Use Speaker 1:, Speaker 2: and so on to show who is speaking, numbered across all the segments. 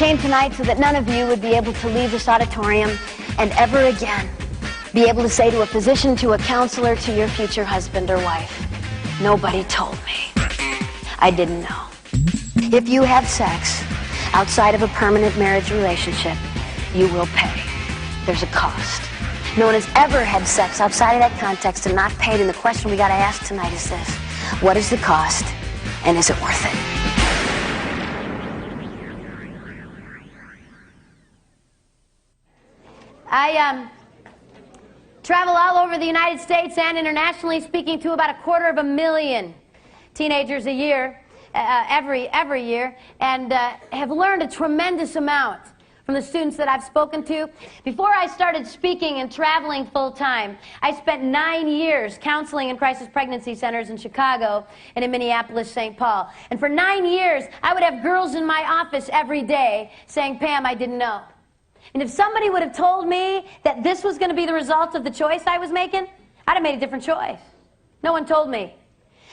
Speaker 1: came tonight so that none of you would be able to leave this auditorium and ever again be able to say to a physician, to a counselor, to your future husband or wife, nobody told me. I didn't know. If you have sex outside of a permanent marriage relationship, you will pay. There's a cost. No one has ever had sex outside of that context and not paid, and the question we got to ask tonight is this: what is the cost, and is it worth it? I travel all over the United States and internationally, speaking to about 250,000 teenagers a year, every year, and have learned a tremendous amount from the students that I've spoken to. Before I started speaking and traveling full-time, I spent 9 years counseling in crisis pregnancy centers in Chicago and in Minneapolis, St. Paul. And for 9 years, I would have girls in my office every day saying, "Pam, I didn't know." And if somebody would have told me that this was going to be the result of the choice I was making, I'd have made a different choice. No one told me.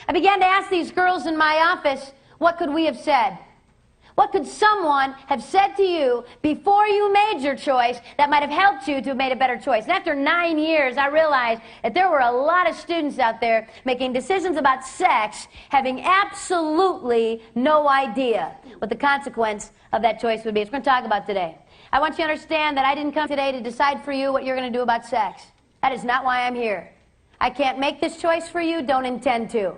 Speaker 1: I began to ask these girls in my office, what could we have said? What could someone have said to you before you made your choice that might have helped you to have made a better choice? And after 9 years, I realized that there were a lot of students out there making decisions about sex, having absolutely no idea what the consequence of that choice would be. It's what we're going to talk about today. I want you to understand that I didn't come today to decide for you what you're going to do about sex. That is not why I'm here. I can't make this choice for you, don't intend to.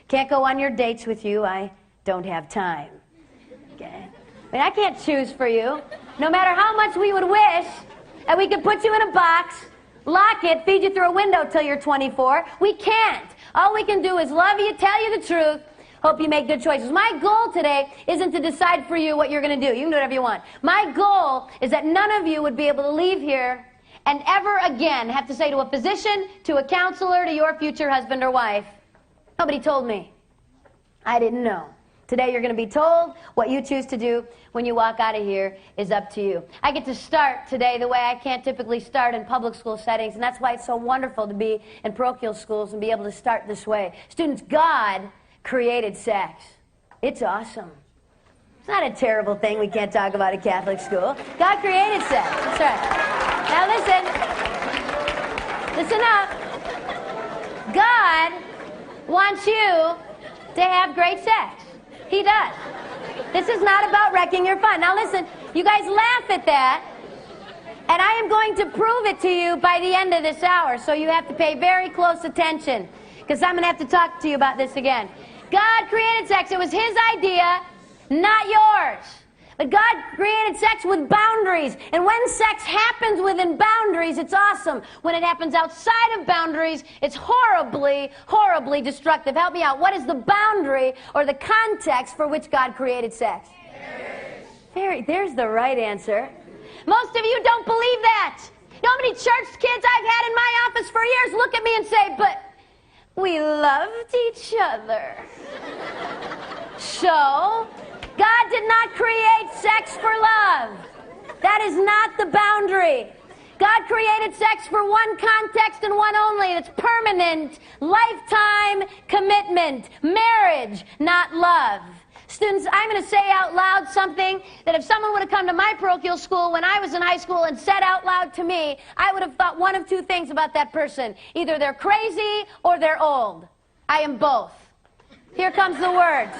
Speaker 1: Can't go on your dates with you, I don't have time. Okay? I mean, I can't choose for you. No matter how much we would wish that we could put you in a box, lock it, feed you through a window till you're 24, we can't. All we can do is love you, tell you the truth, hope you make good choices. My goal today isn't to decide for you what you're going to do. You can do whatever you want. My goal is that none of you would be able to leave here and ever again have to say to a physician, to a counselor, to your future husband or wife, nobody told me. I didn't know. Today you're going to be told. What you choose to do when you walk out of here is up to you. I get to start today the way I can't typically start in public school settings, and that's why it's so wonderful to be in parochial schools and be able to start this way. Students, God created sex. It's awesome. It's not a terrible thing we can't talk about at Catholic school. God created sex. That's right. Now listen. Listen up. God wants you to have great sex. He does. This is not about wrecking your fun. Now listen, you guys laugh at that, and I am going to prove it to you by the end of this hour, so you have to pay very close attention, because I'm going to have to talk to you about this again. God created sex. It was His idea, not yours. But God created sex with boundaries. And when sex happens within boundaries, it's awesome. When it happens outside of boundaries, it's horribly, horribly destructive. Help me out. What is the boundary or the context for which God created sex? There's the right answer. Most of you don't believe that. You know how many church kids I've had in my office for years look at me and say, but we loved each other. So, God did not create sex for love. That is not the boundary. God created sex for one context and one only. It's permanent, lifetime commitment, marriage, not love. Students, I'm going to say out loud something that if someone would have come to my parochial school when I was in high school and said out loud to me, I would have thought one of two things about that person. Either they're crazy or they're old. I am both. Here comes the words.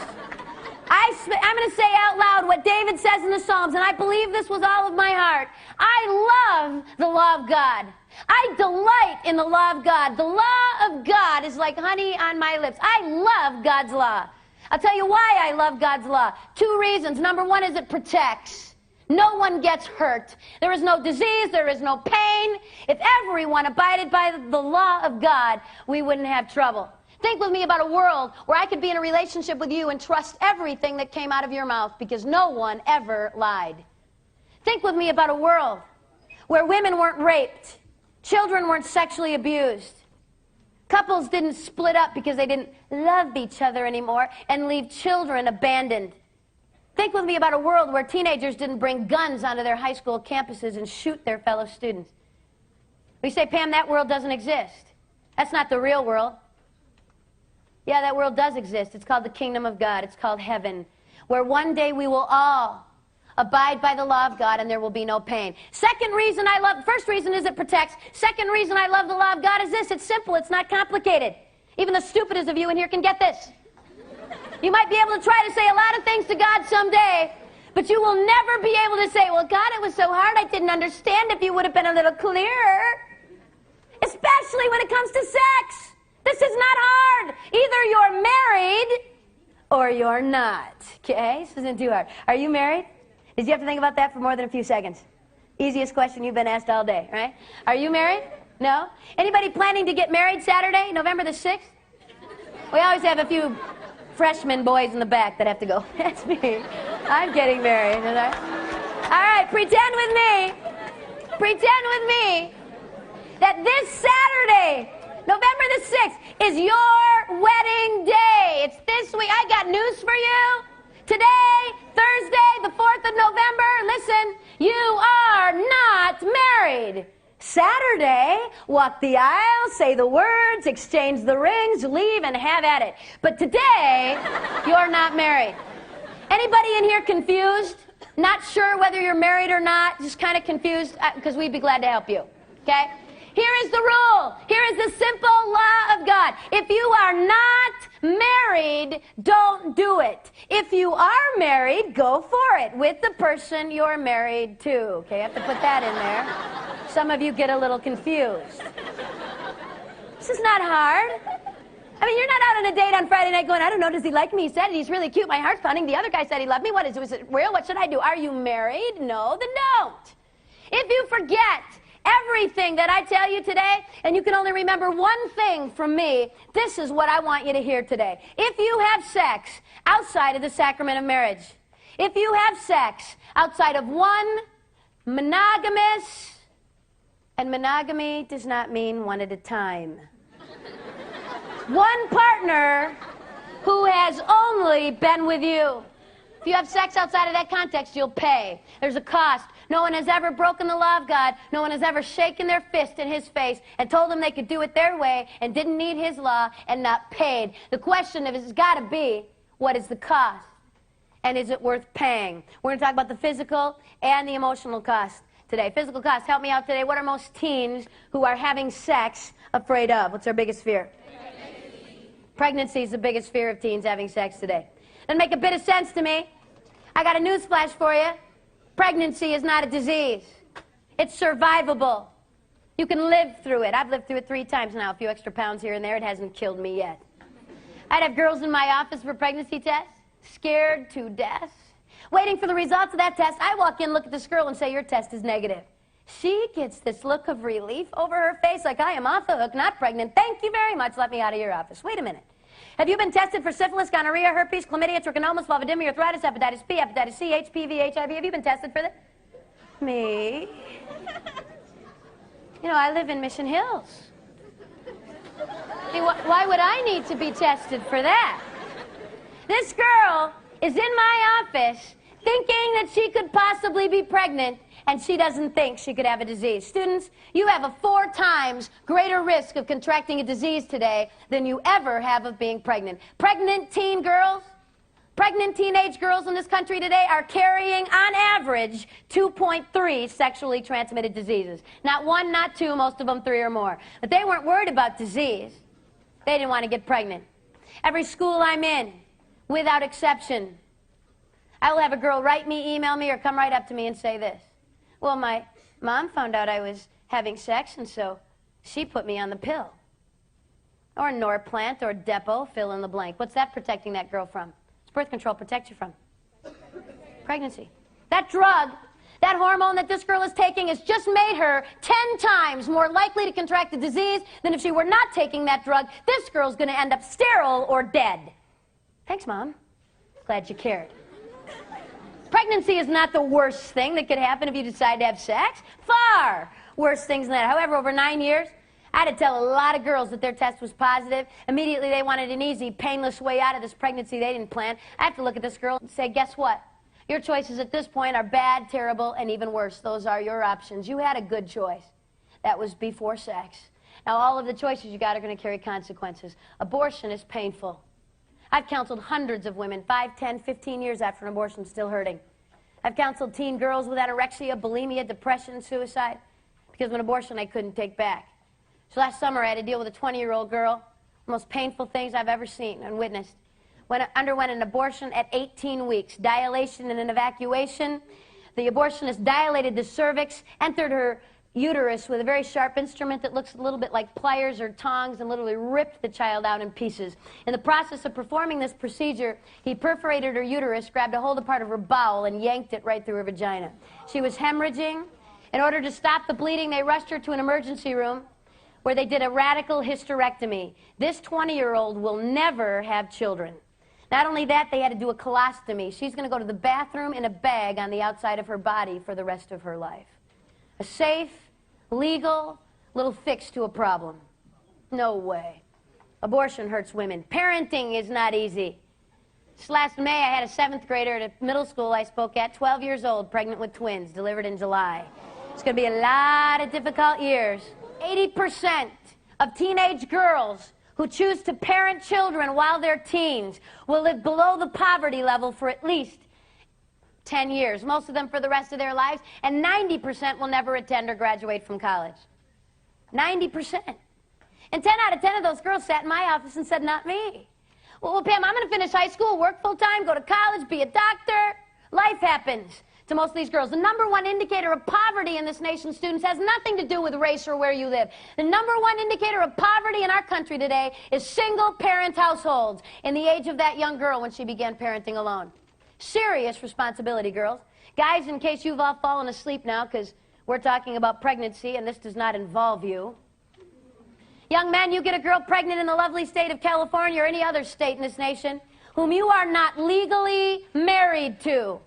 Speaker 1: I'm going to say out loud what David says in the Psalms, and I believe this with all of my heart. I love the law of God. I delight in the law of God. The law of God is like honey on my lips. I love God's law. I'll tell you why I love God's law. 2 reasons. Number one is it protects. No one gets hurt. There is no disease. There is no pain. If everyone abided by the law of God, we wouldn't have trouble. Think with me about a world where I could be in a relationship with you and trust everything that came out of your mouth because no one ever lied. Think with me about a world where women weren't raped, children weren't sexually abused, couples didn't split up because they didn't love each other anymore and leave children abandoned. Think with me about a world where teenagers didn't bring guns onto their high school campuses and shoot their fellow students. We say, Pam, that world doesn't exist. That's not the real world. Yeah, that world does exist. It's called the kingdom of God. It's called heaven, where one day we will all Abide by the law of God and there will be no pain. Second reason I love, first reason is it protects. Second reason I love the law of God is this. It's simple. It's not complicated. Even the stupidest of you in here can get this. You might be able to try to say a lot of things to God someday, but you will never be able to say, well, God, it was so hard I didn't understand if you would have been a little clearer. Especially when it comes to sex. This is not hard. Either you're married or you're not. Okay? This isn't too hard. Are you married? Did you have to think about that for more than a few seconds? Easiest question you've been asked all day, right? Are you married? No? Anybody planning to get married Saturday, November the 6th? We always have a few freshman boys in the back that have to go. That's me. I'm getting married. All right, pretend with me that this Saturday, November the 6th, is your wedding day. It's this week. I got news for you. Today, Thursday, the 4th of November, listen, you are not married. Saturday, walk the aisle, say the words, exchange the rings, leave, and have at it. But today, you're not married. Anybody in here confused? Not sure whether you're married or not? Just kind of confused? Because we'd be glad to help you. Okay? Here is the rule. Here is the simple law of God. If you are not married, don't do it. If you are married, go for it with the person you're married to. Okay, I have to put that in there. Some of you get a little confused. This is not hard. I mean, you're not out on a date on Friday night going, I don't know, does he like me? He said he's really cute. My heart's pounding. The other guy said he loved me. What is it real? What should I do? Are you married? No, then don't. If you forget everything that I tell you today, and you can only remember one thing from me, this is what I want you to hear today. If you have sex outside of the sacrament of marriage, if you have sex outside of one monogamous, and monogamy does not mean one at a time, one partner who has only been with you. If you have sex outside of that context, you'll pay. There's a cost. No one has ever broken the law of God. No one has ever shaken their fist in his face and told him they could do it their way and didn't need his law and not paid. The question has got to be, what is the cost? And is it worth paying? We're going to talk about the physical and the emotional cost today. Physical cost, help me out today. What are most teens who are having sex afraid of? What's their biggest fear? Pregnancy is the biggest fear of teens having sex today. Doesn't make a bit of sense to me. I got a news flash for you. Pregnancy is not a disease. It's survivable. You can live through it. I've lived through it 3 times now. A few extra pounds here and there. It hasn't killed me yet. I'd have girls in my office for pregnancy tests, scared to death, waiting for the results of that test. I walk in, look at this girl, and say, your test is negative. She gets this look of relief over her face like, I am off the hook, not pregnant. Thank you very much. Let me out of your office. Wait a minute. Have you been tested for syphilis, gonorrhea, herpes, chlamydia, trichomonas, vulvodynia, arthritis, hepatitis B, hepatitis C, HPV, HIV? Have you been tested for that? Me? You know, I live in Mission Hills. I mean, why would I need to be tested for that? This girl is in my office thinking that she could possibly be pregnant, and she doesn't think she could have a disease. Students, you have a 4 times greater risk of contracting a disease today than you ever have of being pregnant. Pregnant teen girls, pregnant teenage girls in this country today are carrying, on average, 2.3 sexually transmitted diseases. Not 1, not 2, most of them 3 or more. But they weren't worried about disease. They didn't want to get pregnant. Every school I'm in, without exception, I will have a girl write me, email me, or come right up to me and say this. Well, my mom found out I was having sex, and so she put me on the pill. Or Norplant, or Depo, fill in the blank. What's that protecting that girl from? What's birth control protect you from? Pregnancy. That drug, that hormone that this girl is taking has just made her 10 times more likely to contract the disease than if she were not taking that drug. This girl's going to end up sterile or dead. Thanks, Mom. Glad you cared. Pregnancy is not the worst thing that could happen if you decide to have sex. Far worse things than that. However, over 9 years, I had to tell a lot of girls that their test was positive. Immediately, they wanted an easy, painless way out of this pregnancy they didn't plan. I have to look at this girl and say, guess what? Your choices at this point are bad, terrible, and even worse. Those are your options. You had a good choice. That was before sex. Now, all of the choices you got are going to carry consequences. Abortion is painful. I've counseled hundreds of women, 5, 10, 15 years after an abortion, still hurting. I've counseled teen girls with anorexia, bulimia, depression, suicide, because of an abortion I couldn't take back. So last summer I had to deal with a 20-year-old girl, the most painful things I've ever seen and witnessed. Underwent an abortion at 18 weeks, dilation and an evacuation. The abortionist dilated the cervix, entered her uterus with a very sharp instrument that looks a little bit like pliers or tongs, and literally ripped the child out in pieces. In the process of performing this procedure, he perforated her uterus, grabbed a hold of part of her bowel, and yanked it right through her vagina. She was hemorrhaging. In order to stop the bleeding, they rushed her to an emergency room where they did a radical hysterectomy. This 20-year-old will never have children. Not only that, they had to do a colostomy. She's going to go to the bathroom in a bag on the outside of her body for the rest of her life. A safe, legal little fix to a problem. No way. Abortion hurts women. Parenting is not easy. This last May, I had a 7th grader at a middle school I spoke at, 12 years old, pregnant with twins, delivered in July. It's going to be a lot of difficult years. 80% of teenage girls who choose to parent children while they're teens will live below the poverty level for at least 10 years, most of them for the rest of their lives, and 90% will never attend or graduate from college. 90%. And 10 out of 10 of those girls sat in my office and said, not me. Well, Pam, I'm going to finish high school, work full-time, go to college, be a doctor. Life happens to most of these girls. The #1 indicator of poverty in this nation's students has nothing to do with race or where you live. The #1 indicator of poverty in our country today is single-parent households in the age of that young girl when she began parenting alone. Serious responsibility, girls. Guys, in case you've all fallen asleep now, because we're talking about pregnancy and this does not involve you. Young men, you get a girl pregnant in the lovely state of California or any other state in this nation whom you are not legally married to.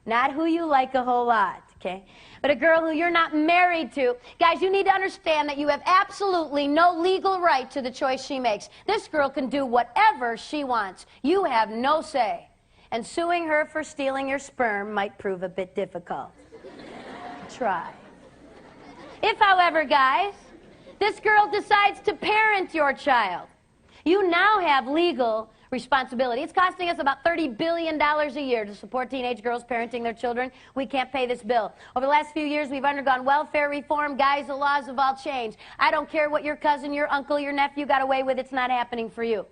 Speaker 1: Not who you like a whole lot, okay? But a girl who you're not married to. Guys, you need to understand that you have absolutely no legal right to the choice she makes. This girl can do whatever she wants. You have no say. And suing her for stealing your sperm might prove a bit difficult. Try. If, however, guys, this girl decides to parent your child, you now have legal responsibility. It's costing us about $30 billion a year to support teenage girls parenting their children. We can't pay this bill. Over the last few years, we've undergone welfare reform. Guys, the laws have all changed. I don't care what your cousin, your uncle, your nephew got away with. It's not happening for you.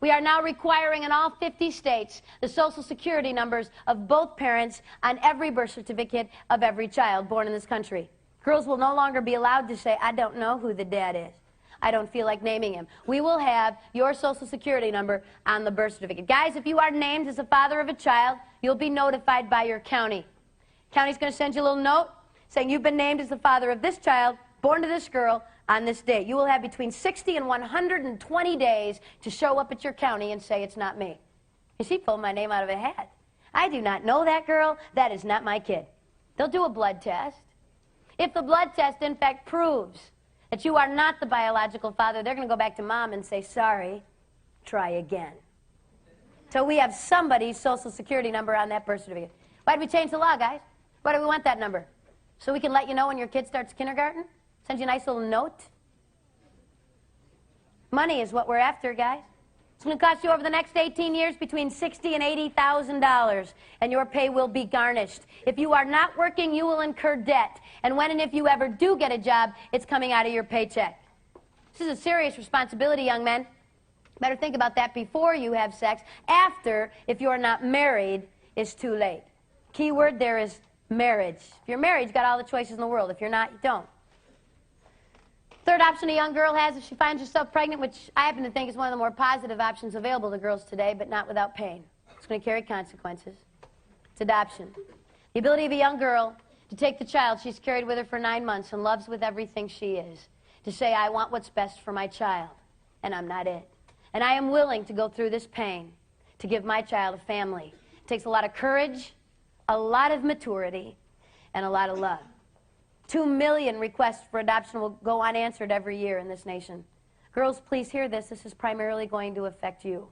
Speaker 1: We are now requiring in all 50 states the Social Security numbers of both parents on every birth certificate of every child born in this country. Girls will no longer be allowed to say, I don't know who the dad is. I don't feel like naming him. We will have your Social Security number on the birth certificate. Guys, if you are named as the father of a child, you'll be notified by your county. County's going to send you a little note saying you've been named as the father of this child, born to this girl, on this date. You will have between 60 and 120 days to show up at your county and say it's not me. You see, pulled my name out of a hat. I do not know that girl. That is not my kid. They'll do a blood test. If the blood test, in fact, proves that you are not the biological father, they're going to go back to mom and say, sorry, try again. So we have somebody's Social Security number on that birth certificate. Why did we change the law, guys? Why do we want that number? So we can let you know when your kid starts kindergarten? Send you a nice little note? Money is what we're after, guys. It's going to cost you over the next 18 years between $60,000 and $80,000, and your pay will be garnished. If you are not working, you will incur debt. And when and if you ever do get a job, it's coming out of your paycheck. This is a serious responsibility, young men. Better think about that before you have sex. After, if you're not married, it's too late. Key word there is marriage. If you're married, you've got all the choices in the world. If you're not, you don't. Third option a young girl has if she finds herself pregnant, which I happen to think is one of the more positive options available to girls today, but not without pain. It's going to carry consequences. It's adoption. The ability of a young girl to take the child she's carried with her for 9 months and loves with everything she is, to say, I want what's best for my child, and I'm not it. And I am willing to go through this pain to give my child a family. It takes a lot of courage, a lot of maturity, and a lot of love. 2 million requests for adoption will go unanswered every year in this nation. Girls, please hear this. This is primarily going to affect you.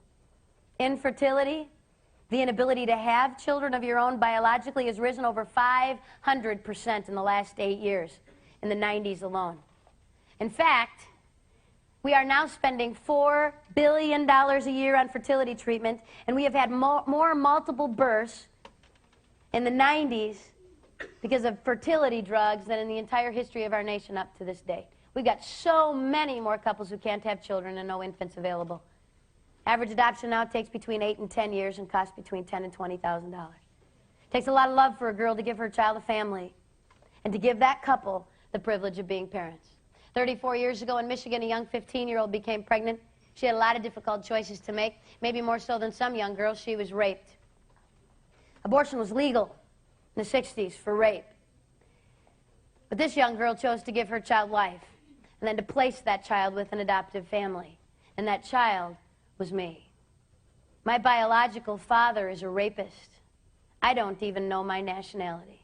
Speaker 1: Infertility, the inability to have children of your own biologically, has risen over 500% in the last 8 years, in the 90s alone. In fact, we are now spending $4 billion a year on fertility treatment, and we have had more multiple births in the 90s because of fertility drugs than in the entire history of our nation up to this date. We've got so many more couples who can't have children and no infants available. Average adoption now takes between 8 and 10 years and costs between $10,000 and $20,000. It takes a lot of love for a girl to give her child a family and to give that couple the privilege of being parents. 34 years ago in Michigan, a young 15-year-old became pregnant. She had a lot of difficult choices to make, maybe more so than some young girls. She was raped. Abortion was legal in the 60s for rape. But this young girl chose to give her child life and then to place that child with an adoptive family. And that child was me. My biological father is a rapist. I don't even know my nationality.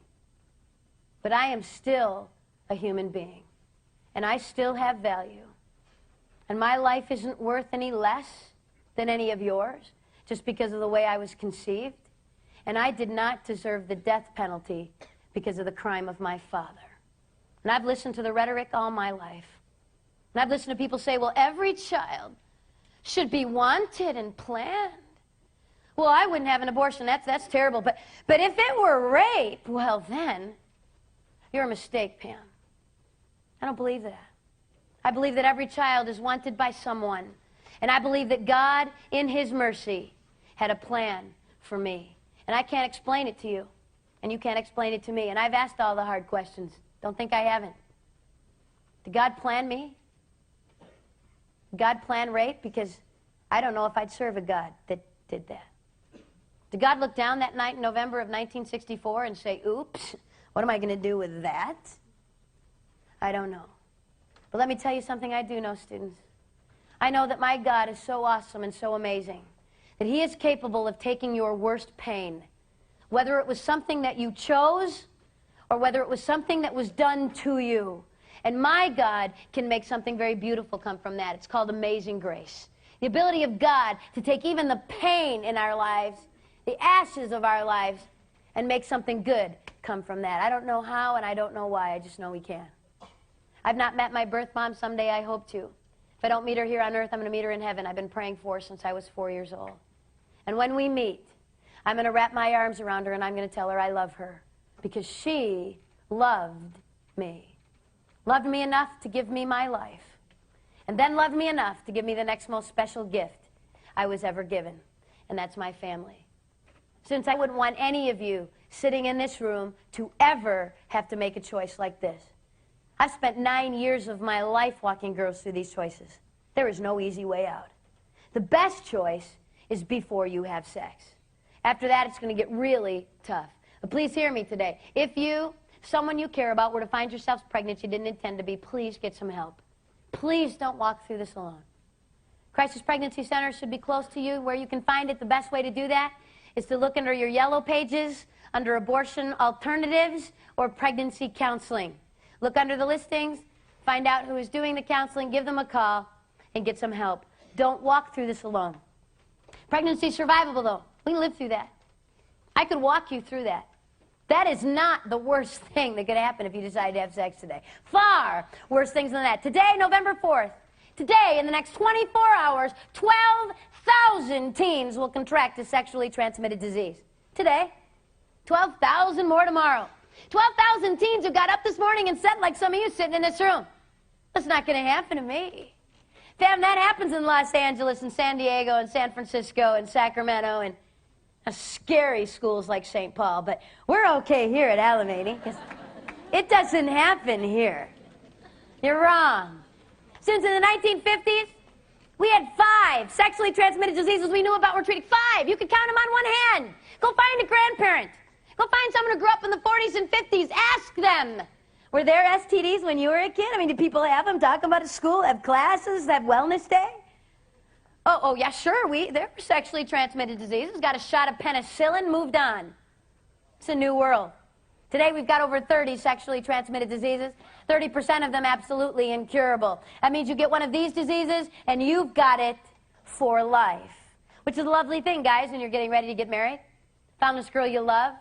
Speaker 1: But I am still a human being. And I still have value. And my life isn't worth any less than any of yours just because of the way I was conceived. And I did not deserve the death penalty because of the crime of my father. And I've listened to the rhetoric all my life. And I've listened to people say, well, every child should be wanted and planned. Well, I wouldn't have an abortion. That's terrible. But if it were rape, well, then you're a mistake, Pam. I don't believe that. I believe that every child is wanted by someone. And I believe that God, in His mercy, had a plan for me. And I can't explain it to you. And you can't explain it to me. And I've asked all the hard questions. Don't think I haven't. Did God plan me? Did God plan rape? Because I don't know if I'd serve a God that did that. Did God look down that night in November of 1964 and say, oops, what am I going to do with that? I don't know. But let me tell you something I do know, students. I know that my God is so awesome and so amazing that He is capable of taking your worst pain, whether it was something that you chose or whether it was something that was done to you. And my God can make something very beautiful come from that. It's called amazing grace. The ability of God to take even the pain in our lives, the ashes of our lives, and make something good come from that. I don't know how and I don't know why. I just know He can. I've not met my birth mom. Someday I hope to. If I don't meet her here on earth, I'm going to meet her in heaven. I've been praying for her since I was 4 years old. And when we meet, I'm going to wrap my arms around her and I'm going to tell her I love her because she loved me. Loved me enough to give me my life. And then loved me enough to give me the next most special gift I was ever given. And that's my family. Since I wouldn't want any of you sitting in this room to ever have to make a choice like this. I've spent 9 years of my life walking girls through these choices. There is no easy way out. The best choice is before you have sex. After that, it's going to get really tough. But please hear me today. If you, someone you care about, were to find yourselves pregnant you didn't intend to be, please get some help. Please don't walk through this alone. Crisis Pregnancy Center should be close to you. Where you can find it, the best way to do that is to look under your yellow pages, under abortion alternatives or pregnancy counseling. Look under the listings, find out who is doing the counseling, give them a call, and get some help. Don't walk through this alone. Pregnancy is survivable, though. We can live through that. I could walk you through that. That is not the worst thing that could happen if you decide to have sex today. Far worse things than that. Today, November 4th, today, in the next 24 hours, 12,000 teens will contract a sexually transmitted disease. Today. 12,000 more tomorrow. 12,000 teens who got up this morning and said, like some of you sitting in this room, that's not going to happen to me. Damn, that happens in Los Angeles and San Diego and San Francisco and Sacramento and scary schools like St. Paul. But we're okay here at Alameda because it doesn't happen here. You're wrong. Since in the 1950s, we had 5 sexually transmitted diseases we knew about were treated. 5. You could count them on one hand. Go find a grandparent. Go find someone who grew up in the 40s and 50s. Ask them. Were there STDs when you were a kid? I mean, did people have them? Talk about it at school? Have classes? Have wellness day? Oh, yeah, sure. There were sexually transmitted diseases. Got a shot of penicillin, moved on. It's a new world. Today we've got over 30 sexually transmitted diseases. 30% of them absolutely incurable. That means you get one of these diseases and you've got it for life. Which is a lovely thing, guys, when you're getting ready to get married. Found this girl you love.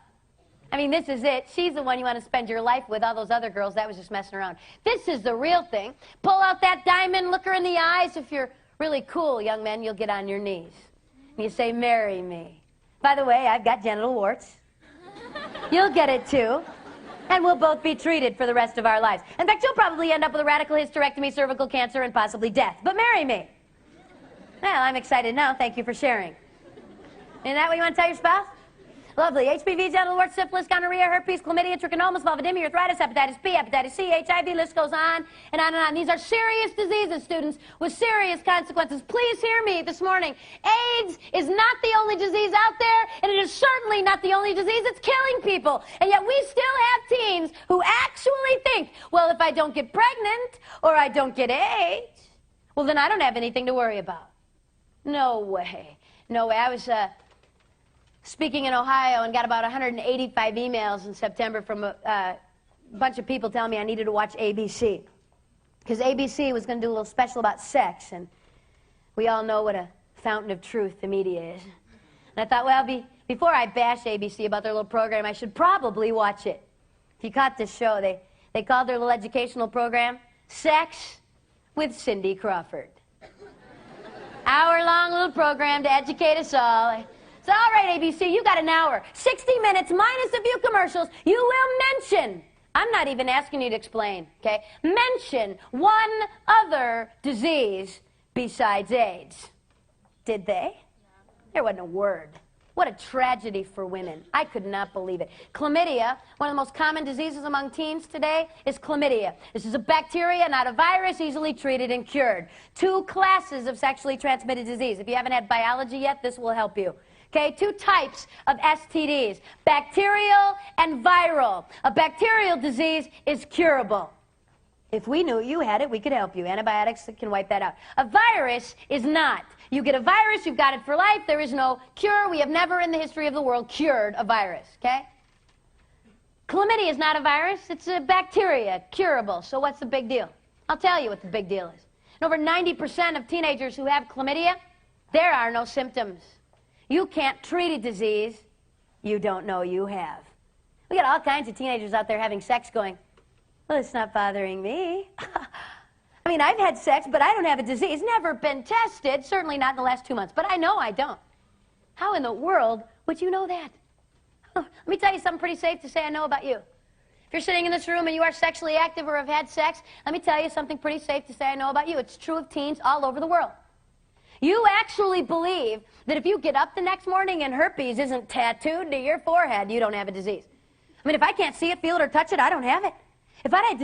Speaker 1: I mean, this is it. She's the one you want to spend your life with. All those other girls, that was just messing around. This is the real thing. Pull out that diamond, look her in the eyes. If you're really cool, young men, you'll get on your knees. And you say, marry me. By the way, I've got genital warts. You'll get it too. And we'll both be treated for the rest of our lives. In fact, you'll probably end up with a radical hysterectomy, cervical cancer, and possibly death. But marry me. Well, I'm excited now. Thank you for sharing. Isn't that what you want to tell your spouse? Lovely. HPV, genital warts, syphilis, gonorrhea, herpes, chlamydia, trichomonas, vulvodynia, arthritis, hepatitis B, hepatitis C, HIV, list goes on and on and on. These are serious diseases, students, with serious consequences. Please hear me this morning. AIDS is not the only disease out there, and it is certainly not the only disease that's killing people. And yet we still have teens who actually think, well, if I don't get pregnant or I don't get AIDS, well, then I don't have anything to worry about. No way. No way. I was speaking in Ohio and got about 185 emails in September from a bunch of people telling me I needed to watch ABC. Because ABC was going to do a little special about sex, and we all know what a fountain of truth the media is. And I thought, well, before I bash ABC about their little program, I should probably watch it. If you caught this show, they called their little educational program Sex with Cindy Crawford. Hour-long little program to educate us all. So, all right, ABC, you got an hour. 60 minutes minus a few commercials. You will mention, I'm not even asking you to explain, okay? Mention one other disease besides AIDS. Did they? There wasn't a word. What a tragedy for women. I could not believe it. Chlamydia, one of the most common diseases among teens today, is chlamydia. This is a bacteria, not a virus, easily treated and cured. 2 classes of sexually transmitted disease. If you haven't had biology yet, this will help you. Okay, 2 types of STDs, bacterial and viral. A bacterial disease is curable. If we knew you had it, we could help you. Antibiotics can wipe that out. A virus is not. You get a virus, you've got it for life. There is no cure. We have never in the history of the world cured a virus, okay? Chlamydia is not a virus. It's a bacteria, curable. So what's the big deal? I'll tell you what the big deal is. And over 90% of teenagers who have chlamydia, there are no symptoms. You can't treat a disease you don't know you have. We got all kinds of teenagers out there having sex going, well, it's not bothering me. I mean, I've had sex, but I don't have a disease. Never been tested, certainly not in the last 2 months. But I know I don't. How in the world would you know that? Let me tell you something pretty safe to say I know about you. If you're sitting in this room and you are sexually active or have had sex, let me tell you something pretty safe to say I know about you. It's true of teens all over the world. You actually believe that if you get up the next morning and herpes isn't tattooed to your forehead, you don't have a disease. I mean, if I can't see it, feel it, or touch it, I don't have it. If I had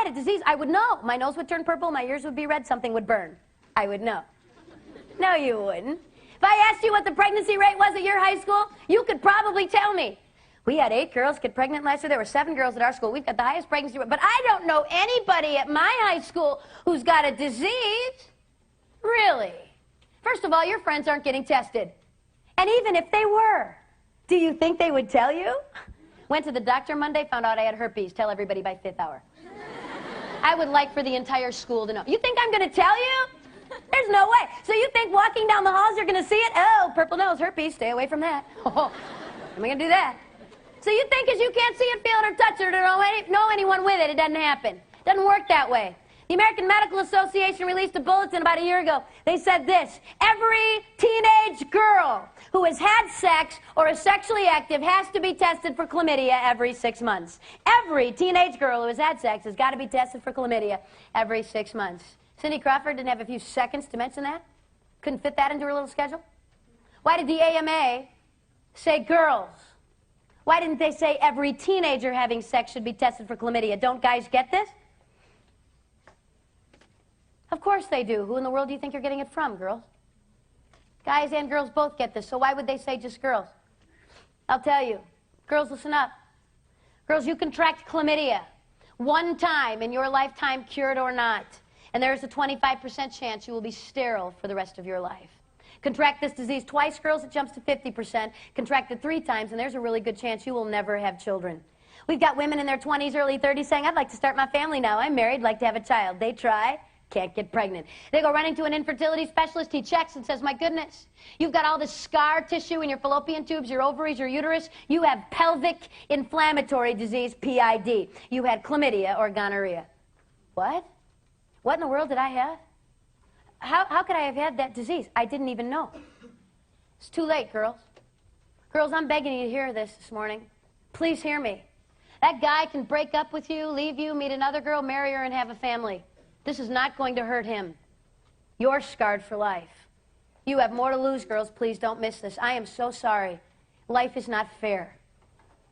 Speaker 1: a disease, I would know. My nose would turn purple, my ears would be red, something would burn. I would know. No, you wouldn't. If I asked you what the pregnancy rate was at your high school, you could probably tell me. We had 8 girls get pregnant last year. There were 7 girls at our school. We've got the highest pregnancy rate. But I don't know anybody at my high school who's got a disease. Really? First of all, your friends aren't getting tested. And even if they were, do you think they would tell you? Went to the doctor Monday, found out I had herpes. Tell everybody by 5th hour. I would like for the entire school to know. You think I'm going to tell you? There's no way. So you think walking down the halls you're going to see it? Oh, purple nose, herpes, stay away from that. Oh, am I going to do that? So you think because you can't see it, feel it, or touch it, or know anyone with it, it doesn't happen. Doesn't work that way. The American Medical Association released a bulletin about a year ago. They said this: every teenage girl who has had sex or is sexually active has to be tested for chlamydia every 6 months. Every teenage girl who has had sex has got to be tested for chlamydia every 6 months. Cindy Crawford didn't have a few seconds to mention that? Couldn't fit that into her little schedule? Why did the AMA say girls? Why didn't they say every teenager having sex should be tested for chlamydia? Don't guys get this? Of course they do. Who in the world do you think you're getting it from, girls? Guys and girls both get this, so why would they say just girls? I'll tell you. Girls, listen up. Girls, you contract chlamydia 1 time in your lifetime, cured or not, and there's a 25% chance you will be sterile for the rest of your life. Contract this disease twice, girls, it jumps to 50%. Contract it 3 times, and there's a really good chance you will never have children. We've got women in their 20s, early 30s saying, I'd like to start my family now. I'm married, like to have a child. They try. Can't get pregnant. They go running to an infertility specialist. He checks and says, my goodness, you've got all this scar tissue in your fallopian tubes, your ovaries, your uterus. You have pelvic inflammatory disease, PID. You had chlamydia or gonorrhea. What? What in the world did I have? How could I have had that disease? I didn't even know. It's too late, girls. Girls, I'm begging you to hear this morning. please hear me. That guy can break up with you, leave you, meet another girl, marry her, and have a family. This is not going to hurt him. You're scarred for life. You have more to lose, girls. Please don't miss this. I am so sorry. Life is not fair.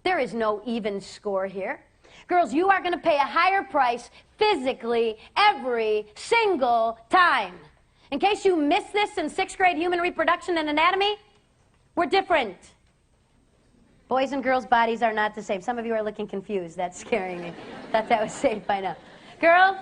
Speaker 1: There is no even score here. Girls, you are going to pay a higher price physically every single time. In case you missed this in 6th grade human reproduction and anatomy, we're different. Boys' and girls' bodies are not the same. Some of you are looking confused. That's scaring me. Thought that was safe by now. Girls,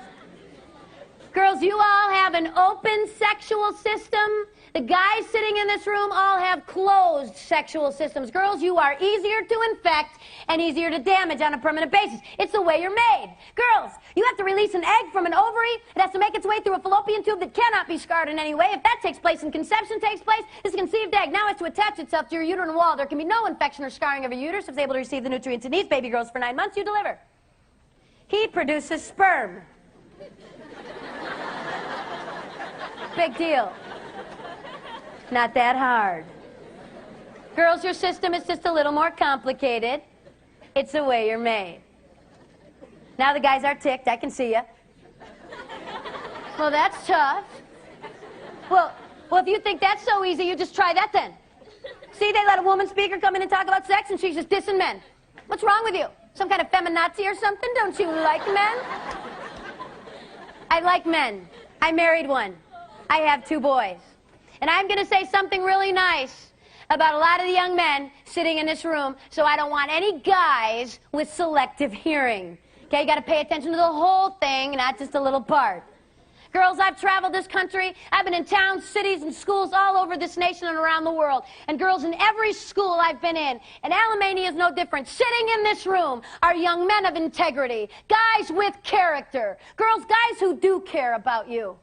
Speaker 1: you all have an open sexual system. The guys sitting in this room all have closed sexual systems. Girls, you are easier to infect and easier to damage on a permanent basis. It's the way you're made. Girls, you have to release an egg from an ovary. It has to make its way through a fallopian tube that cannot be scarred in any way. If that takes place and conception takes place, this conceived egg now has to attach itself to your uterine wall. There can be no infection or scarring of your uterus. If it's able to receive the nutrients it needs, baby grows for 9 months, you deliver. He produces sperm. Big deal. Not that hard. Girls, your system is just a little more complicated. It's the way you're made. Now the guys are ticked. I can see you. Well, that's tough. Well, if you think that's so easy, you just try that then. See, they let a woman speaker come in and talk about sex, and she's just dissing men. What's wrong with you? Some kind of feminazi or something? Don't you like men? I like men. I married one. I have 2 boys. And I'm going to say something really nice about a lot of the young men sitting in this room, so I don't want any guys with selective hearing. Okay, you got to pay attention to the whole thing, not just a little part. Girls, I've traveled this country. I've been in towns, cities, and schools all over this nation and around the world. And girls, in every school I've been in, and Alamania is no different, sitting in this room are young men of integrity, guys with character. Girls, guys who do care about you.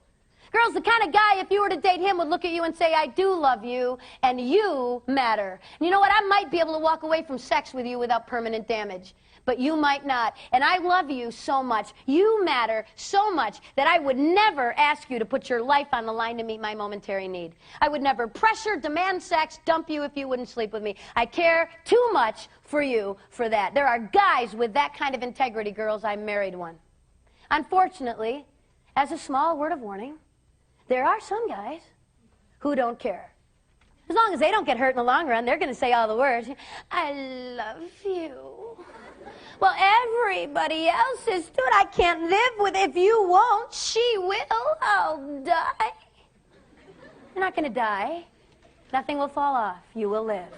Speaker 1: Girls, the kind of guy, if you were to date him, would look at you and say, I do love you, and you matter. And you know what? I might be able to walk away from sex with you without permanent damage, but you might not. And I love you so much. You matter so much that I would never ask you to put your life on the line to meet my momentary need. I would never pressure, demand sex, dump you if you wouldn't sleep with me. I care too much for you for that. There are guys with that kind of integrity, girls. I married one. Unfortunately, as a small word of warning, there are some guys who don't care. As long as they don't get hurt in the long run, they're going to say all the words. I love you. Well, everybody else is doing it. I can't live with it. If you won't, she will. I'll die. You're not going to die. Nothing will fall off. You will live.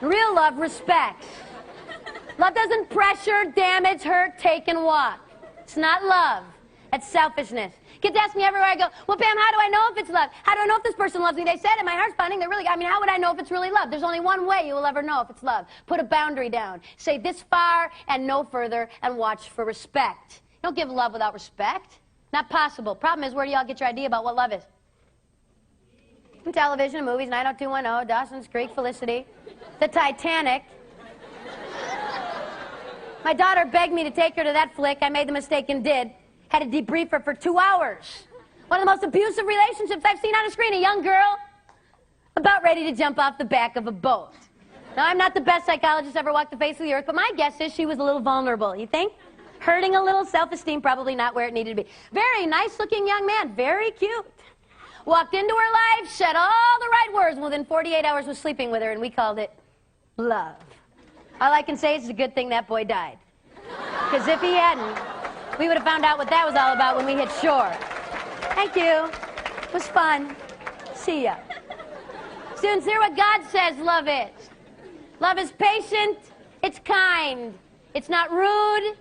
Speaker 1: Real love respects. Love doesn't pressure, damage, hurt, take, and walk. It's not love. That's selfishness. Kids ask me everywhere I go, well, Pam, how do I know if it's love? How do I know if this person loves me? They said, and my heart's pounding. They're really, how would I know if it's really love? There's only one way you will ever know if it's love. Put a boundary down. Say this far and no further, and watch for respect. Don't give love without respect. Not possible. Problem is, where do y'all get your idea about what love is? From television, movies, 90210, Dawson's Creek, Felicity, the Titanic. My daughter begged me to take her to that flick. I made the mistake and did. Had to debrief her for 2 hours. One of the most abusive relationships I've seen on a screen. A young girl about ready to jump off the back of a boat. Now, I'm not the best psychologist ever walked the face of the earth, but my guess is she was a little vulnerable. You think? Hurting a little, self-esteem probably not where it needed to be. Very nice-looking young man, very cute. Walked into her life, said all the right words, and within 48 hours was sleeping with her, and we called it love. All I can say is it's a good thing that boy died. Because if he hadn't, we would have found out what that was all about when we hit shore. Thank you. It was fun. See ya. Students, hear what God says love is. Love is patient. It's kind. It's not rude.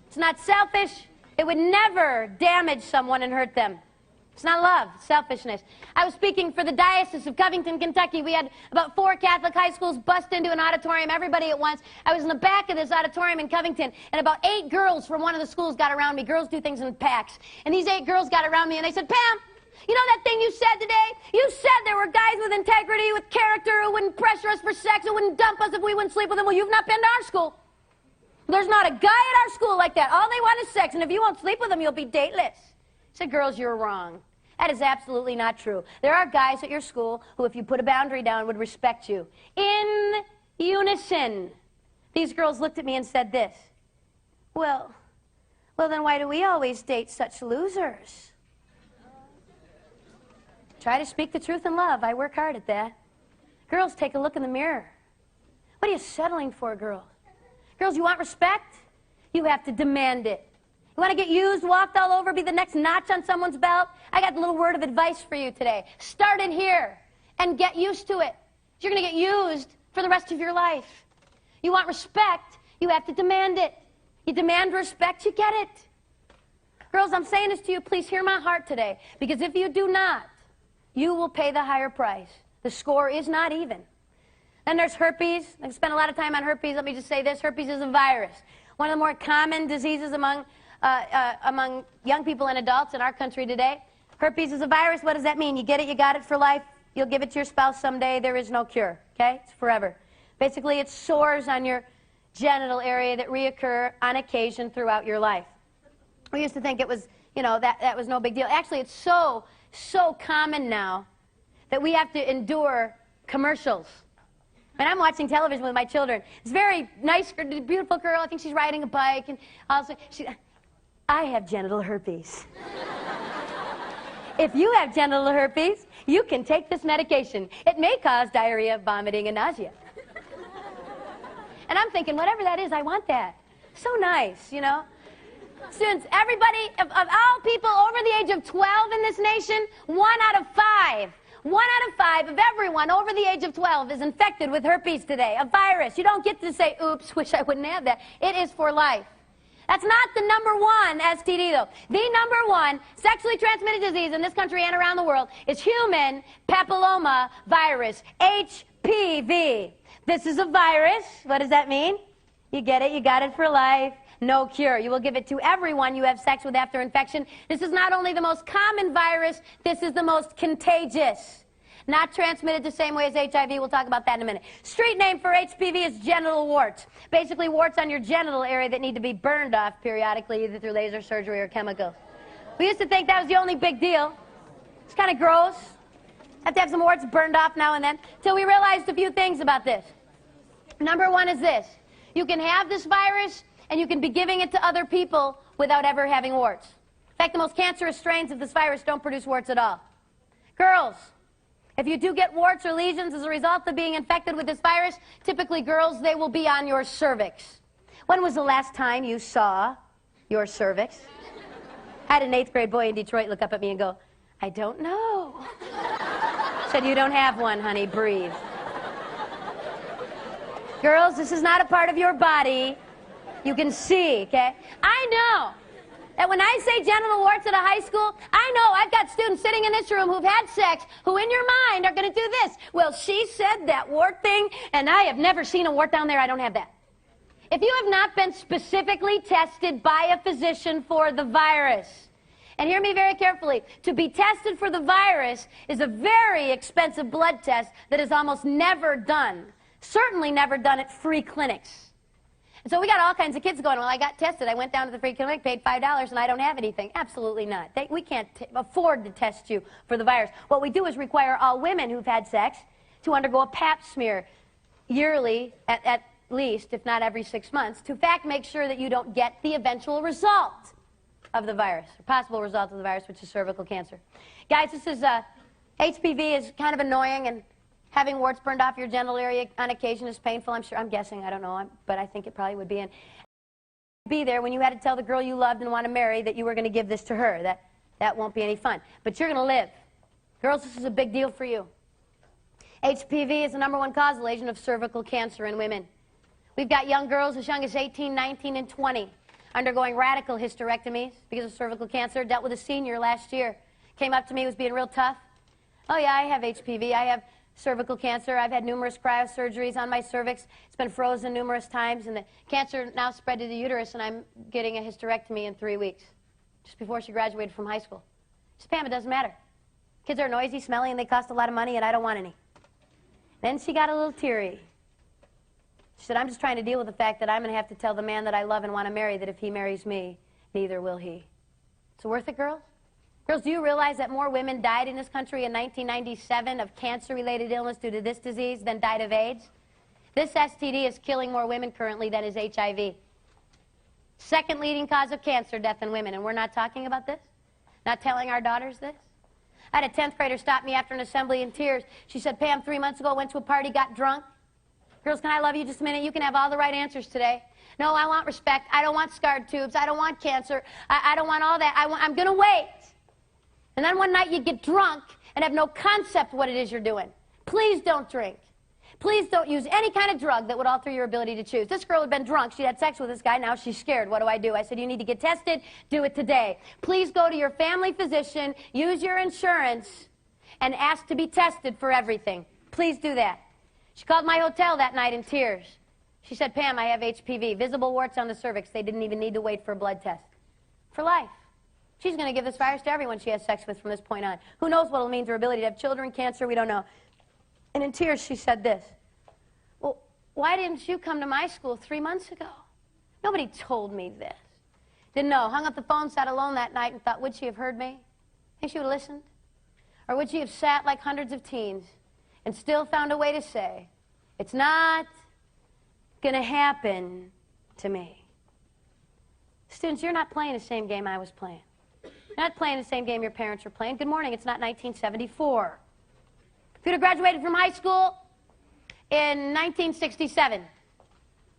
Speaker 1: It's not selfish. It would never damage someone and hurt them. It's not love. It's selfishness. I was speaking for the Diocese of Covington, Kentucky. We had about 4 Catholic high schools bust into an auditorium, everybody at once. I was in the back of this auditorium in Covington, and about 8 girls from one of the schools got around me. Girls do things in packs. And these 8 girls got around me, and they said, Pam, you know that thing you said today? You said there were guys with integrity, with character, who wouldn't pressure us for sex, who wouldn't dump us if we wouldn't sleep with them. Well, you've not been to our school. There's not a guy at our school like that. All they want is sex, and if you won't sleep with them, you'll be dateless. I said, girls, you're wrong. That is absolutely not true. There are guys at your school who, if you put a boundary down, would respect you. In unison. These girls looked at me and said this. Well, then why do we always date such losers? Try to speak the truth in love. I work hard at that. Girls, take a look in the mirror. What are you settling for, girls? Girls, you want respect? You have to demand it. You want to get used, walked all over, be the next notch on someone's belt? I got a little word of advice for you today. Start it here and get used to it. You're going to get used for the rest of your life. You want respect, you have to demand it. You demand respect, you get it. Girls, I'm saying this to you, please hear my heart today, because if you do not, you will pay the higher price. The score is not even. Then there's herpes. I've spent a lot of time on herpes. Let me just say this. Herpes is a virus. One of the more common diseases among young people and adults in our country today. Herpes is a virus. What does that mean? You get it, you got it for life. You'll give it to your spouse someday. There is no cure, okay? It's forever. Basically, it's sores on your genital area that reoccur on occasion throughout your life. We used to think it was, you know, that was no big deal. Actually, it's so common now that we have to endure commercials. When I'm watching television with my children, it's very nice, beautiful girl. I think she's riding a bike, and also I have genital herpes. If you have genital herpes, you can take this medication. It may cause diarrhea, vomiting, and nausea. And I'm thinking, whatever that is, I want that. So nice, you know. Students, everybody, of all people over the age of 12 in this nation, 1 out of 5 of everyone over the age of 12 is infected with herpes today, a virus. You don't get to say, oops, wish I wouldn't have that. It is for life. That's not the #1 STD, though. The #1 sexually transmitted disease in this country and around the world is human papilloma virus, HPV. This is a virus. What does that mean? You get it, you got it for life. No cure. You will give it to everyone you have sex with after infection. This is not only the most common virus, this is the most contagious. Not transmitted the same way as HIV. We'll talk about that in a minute. Street name for HPV is genital warts. Basically, warts on your genital area that need to be burned off periodically, either through laser surgery or chemicals. We used to think that was the only big deal. It's kind of gross. Have to have some warts burned off now and then, till we realized a few things about this. #1 is this. You can have this virus, and you can be giving it to other people without ever having warts. In fact, the most cancerous strains of this virus don't produce warts at all. Girls, if you do get warts or lesions as a result of being infected with this virus, typically girls, they will be on your cervix. When was the last time you saw your cervix? I had an 8th grade boy in Detroit look up at me and go, I don't know. Said, you don't have one, honey, breathe. Girls, this is not a part of your body you can see, okay? I know that when I say genital warts at a high school, I know I've got students sitting in this room who've had sex who in your mind are going to do this. Well, she said that wart thing, and I have never seen a wart down there. I don't have that. If you have not been specifically tested by a physician for the virus, and hear me very carefully, to be tested for the virus is a very expensive blood test that is almost never done, certainly never done at free clinics. And so we got all kinds of kids going, well, I got tested. I went down to the free clinic, paid $5, and I don't have anything. Absolutely not. We can't afford to test you for the virus. What we do is require all women who've had sex to undergo a pap smear yearly, at least, if not every 6 months, to in fact make sure that you don't get the eventual result of the virus, or possible result of the virus, which is cervical cancer. Guys, this is, HPV is kind of annoying, and having warts burned off your genital area on occasion is painful, I'm guessing, I don't know, but I think it probably would be. And be there when you had to tell the girl you loved and want to marry that you were going to give this to her. That won't be any fun. But you're going to live. Girls, this is a big deal for you. HPV is the #1 causal agent of cervical cancer in women. We've got young girls as young as 18, 19, and 20 undergoing radical hysterectomies because of cervical cancer. Dealt with a senior last year. Came up to me, was being real tough. Oh yeah, I have HPV. I have cervical cancer. I've had numerous cryosurgeries on my cervix. It's been frozen numerous times, and the cancer now spread to the uterus, and I'm getting a hysterectomy in 3 weeks, just before she graduated from high school. She said, Pam, it doesn't matter. Kids are noisy, smelly, and they cost a lot of money, and I don't want any. Then she got a little teary. She said, I'm just trying to deal with the fact that I'm going to have to tell the man that I love and want to marry that if he marries me, neither will he. Is it worth it, girls? Girls, do you realize that more women died in this country in 1997 of cancer-related illness due to this disease than died of AIDS? This STD is killing more women currently than is HIV. Second leading cause of cancer death in women, and we're not talking about this? Not telling our daughters this? I had a 10th grader stop me after an assembly in tears. She said, Pam, 3 months ago, I went to a party, got drunk. Girls, can I love you just a minute? You can have all the right answers today. No, I want respect. I don't want scarred tubes. I don't want cancer. I don't want all that. I'm going to wait. And then one night you get drunk and have no concept what it is you're doing. Please don't drink. Please don't use any kind of drug that would alter your ability to choose. This girl had been drunk. She had sex with this guy. Now she's scared. What do? I said, you need to get tested. Do it today. Please go to your family physician, use your insurance, and ask to be tested for everything. Please do that. She called my hotel that night in tears. She said, Pam, I have HPV, visible warts on the cervix. They didn't even need to wait for a blood test. For life. She's going to give this virus to everyone she has sex with from this point on. Who knows what it'll mean to her ability to have children, cancer, we don't know. And in tears, she said this. Well, why didn't you come to my school 3 months ago? Nobody told me this. Didn't know. Hung up the phone, sat alone that night, and thought, would she have heard me? Think she would have listened? Or would she have sat like hundreds of teens and still found a way to say, it's not going to happen to me? Students, you're not playing the same game I was playing. You're not playing the same game your parents were playing. Good morning, it's not 1974. If you'd have graduated from high school in 1967,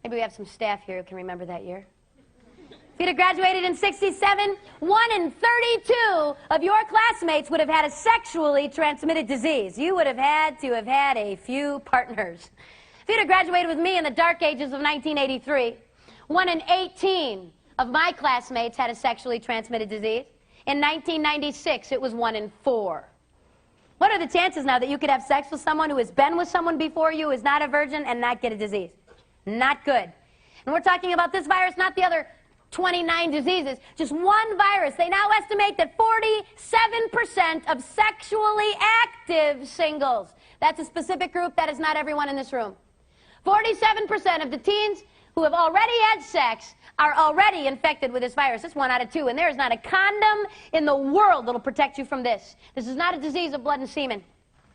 Speaker 1: maybe we have some staff here who can remember that year. If you'd have graduated in 67, 1 in 32 of your classmates would have had a sexually transmitted disease. You would have had to have had a few partners. If you'd have graduated with me in the dark ages of 1983, 1 in 18 of my classmates had a sexually transmitted disease. In 1996, it was 1 in 4. What are the chances now that you could have sex with someone who has been with someone before you, is not a virgin, and not get a disease? Not good. And we're talking about this virus, not the other 29 diseases. Just one virus. They now estimate that 47% of sexually active singles, that's a specific group, that is not everyone in this room. 47% of the teens who have already had sex are already infected with this virus. That's 1 out of 2, and there is not a condom in the world that will protect you from this. This is not a disease of blood and semen.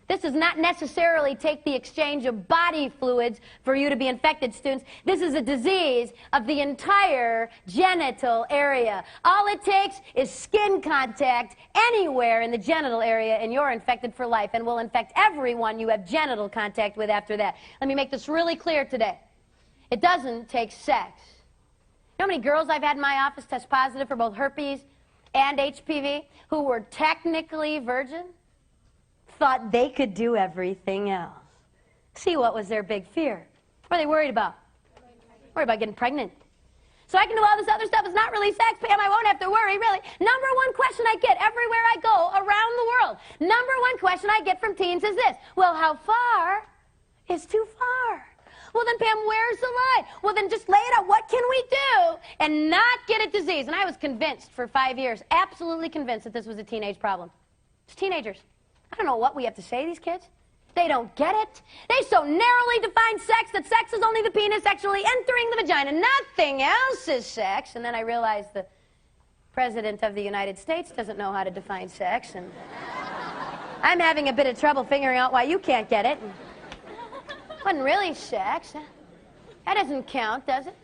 Speaker 1: This does not necessarily take the exchange of body fluids for you to be infected, students. This is a disease of the entire genital area. All it takes is skin contact anywhere in the genital area, and you're infected for life, and will infect everyone you have genital contact with after that. Let me make this really clear today. It doesn't take sex. You know how many girls I've had in my office test positive for both herpes and HPV who were technically virgin? Thought they could do everything else. See, what was their big fear? What are they worried about? Worried about getting pregnant. So I can do all this other stuff. It's not really sex, Pam. I won't have to worry, really. Number one question I get everywhere I go around the world, number one question I get from teens is this. Well, how far is too far? Well, then, Pam, where's the line? Well, then just lay it out. What can we do and not get a disease? And I was convinced for 5 years, absolutely convinced that this was a teenage problem. It's teenagers. I don't know what we have to say to these kids. They don't get it. They so narrowly define sex that sex is only the penis actually entering the vagina. Nothing else is sex. And then I realized the President of the United States doesn't know how to define sex. And I'm having a bit of trouble figuring out why you can't get it. It wasn't really sex. That doesn't count, does it?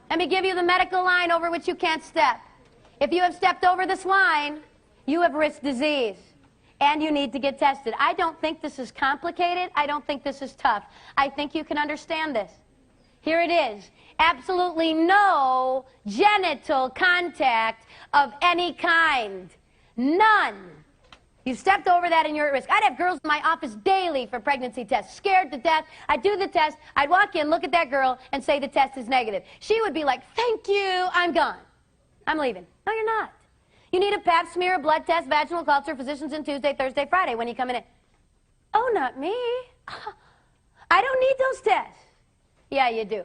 Speaker 1: Let me give you the medical line over which you can't step. If you have stepped over this line, you have risked disease, and you need to get tested. I don't think this is complicated. I don't think this is tough. I think you can understand this. Here it is. Absolutely no genital contact of any kind. None. You stepped over that and you're at risk. I'd have girls in my office daily for pregnancy tests, scared to death. I'd do the test. I'd walk in, look at that girl, and say the test is negative. She would be like, thank you, I'm gone. I'm leaving. No, you're not. You need a pap smear, a blood test, vaginal culture, physicians in Tuesday, Thursday, Friday when you come in. Oh, not me. I don't need those tests. Yeah, you do.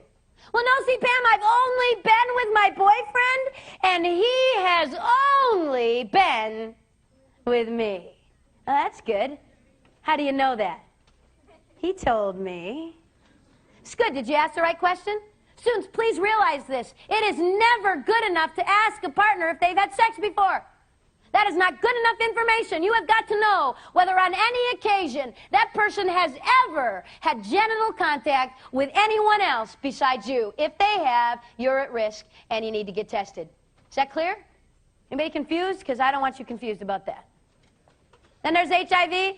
Speaker 1: Well, no, see, Pam, I've only been with my boyfriend, and he has only been with me. Oh, that's good. How do you know that? He told me. It's good. Did you ask the right question? Students, please realize this. It is never good enough to ask a partner if they've had sex before. That is not good enough information. You have got to know whether on any occasion that person has ever had genital contact with anyone else besides you. If they have, you're at risk and you need to get tested. Is that clear? Anybody confused? Because I don't want you confused about that. Then there's HIV. I'm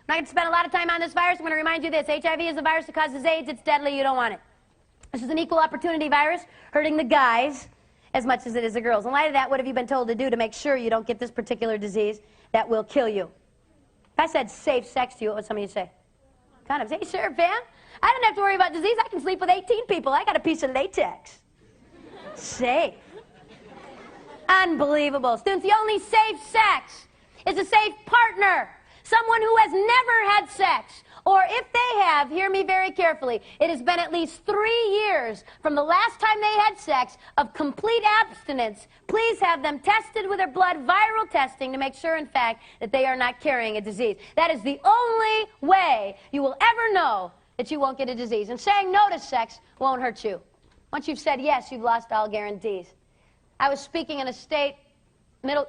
Speaker 1: not going to spend a lot of time on this virus. I'm going to remind you this. HIV is a virus that causes AIDS. It's deadly. You don't want it. This is an equal opportunity virus hurting the guys as much as it is the girls. In light of that, what have you been told to do to make sure you don't get this particular disease that will kill you? If I said safe sex to you, what would some of you say? Condoms. Hey, sure, Pam. I don't have to worry about disease. I can sleep with 18 people. I got a piece of latex. Safe. Unbelievable. Students, the only safe sex is a safe partner. Someone who has never had sex. Or if they have, hear me very carefully, it has been at least 3 years from the last time they had sex of complete abstinence. Please have them tested with their blood, viral testing, to make sure, in fact, that they are not carrying a disease. That is the only way you will ever know that you won't get a disease. And saying no to sex won't hurt you. Once you've said yes, you've lost all guarantees. I was speaking in a state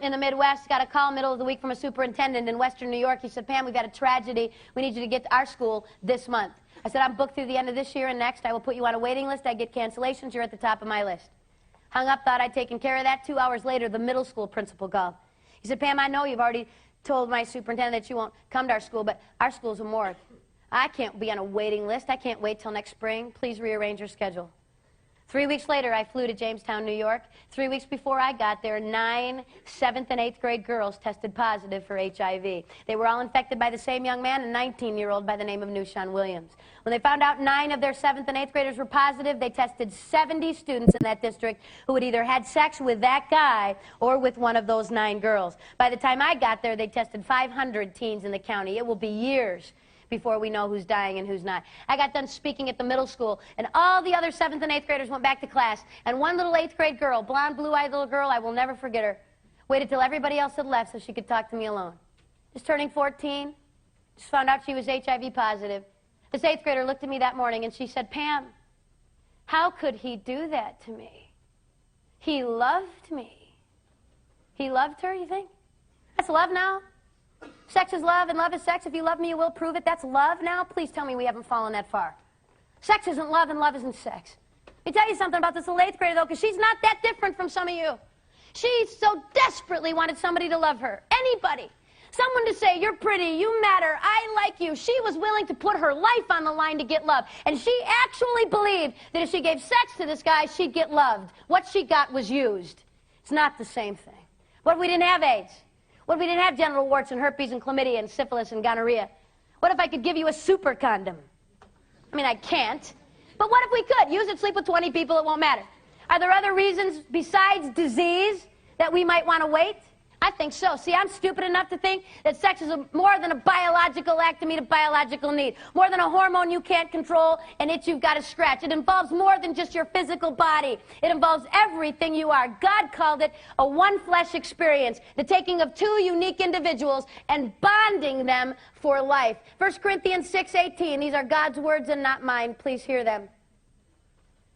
Speaker 1: in the Midwest, got a call middle of the week from a superintendent in Western New York. He said, Pam, we've got a tragedy. We need you to get to our school this month. I said, I'm booked through the end of this year and next. I will put you on a waiting list. I get cancellations. You're at the top of my list. Hung up, thought I'd taken care of that. 2 hours later, the middle school principal called. He said, Pam, I know you've already told my superintendent that you won't come to our school, but our school's a morgue. I can't be on a waiting list. I can't wait till next spring. Please rearrange your schedule. 3 weeks later, I flew to Jamestown, New York. 3 weeks before I got there, 9 7th and 8th grade girls tested positive for HIV. They were all infected by the same young man, a 19-year-old by the name of Nushan Williams. When they found out 9 of their 7th and 8th graders were positive, they tested 70 students in that district who had either had sex with that guy or with one of those 9 girls. By the time I got there, they tested 500 teens in the county. It will be years before we know who's dying and who's not. I got done speaking at the middle school, and all the other 7th and 8th graders went back to class, and one little 8th grade girl, blonde, blue-eyed little girl, I will never forget her, waited till everybody else had left so she could talk to me alone. Just turning 14, just found out she was HIV positive. This 8th grader looked at me that morning, and she said, Pam, how could he do that to me? He loved me. He loved her, you think? That's love now? Sex is love, and love is sex. If you love me, you will prove it. That's love now? Please tell me we haven't fallen that far. Sex isn't love, and love isn't sex. Let me tell you something about this little 8th grader, though, because she's not that different from some of you. She so desperately wanted somebody to love her. Anybody. Someone to say, you're pretty, you matter, I like you. She was willing to put her life on the line to get love. And she actually believed that if she gave sex to this guy, she'd get loved. What she got was used. It's not the same thing. What if we didn't have AIDS? What if we didn't have genital warts and herpes and chlamydia and syphilis and gonorrhea? What if I could give you a super condom? I mean, I can't. But what if we could? Use it, sleep with 20 people, it won't matter. Are there other reasons besides disease that we might want to wait? I think so. See, I'm stupid enough to think that sex is more than a biological act to meet a biological need. More than a hormone you can't control, an itch you've got to scratch. It involves more than just your physical body. It involves everything you are. God called it a one-flesh experience, the taking of 2 unique individuals and bonding them for life. 1 Corinthians 6:18, these are God's words and not mine. Please hear them.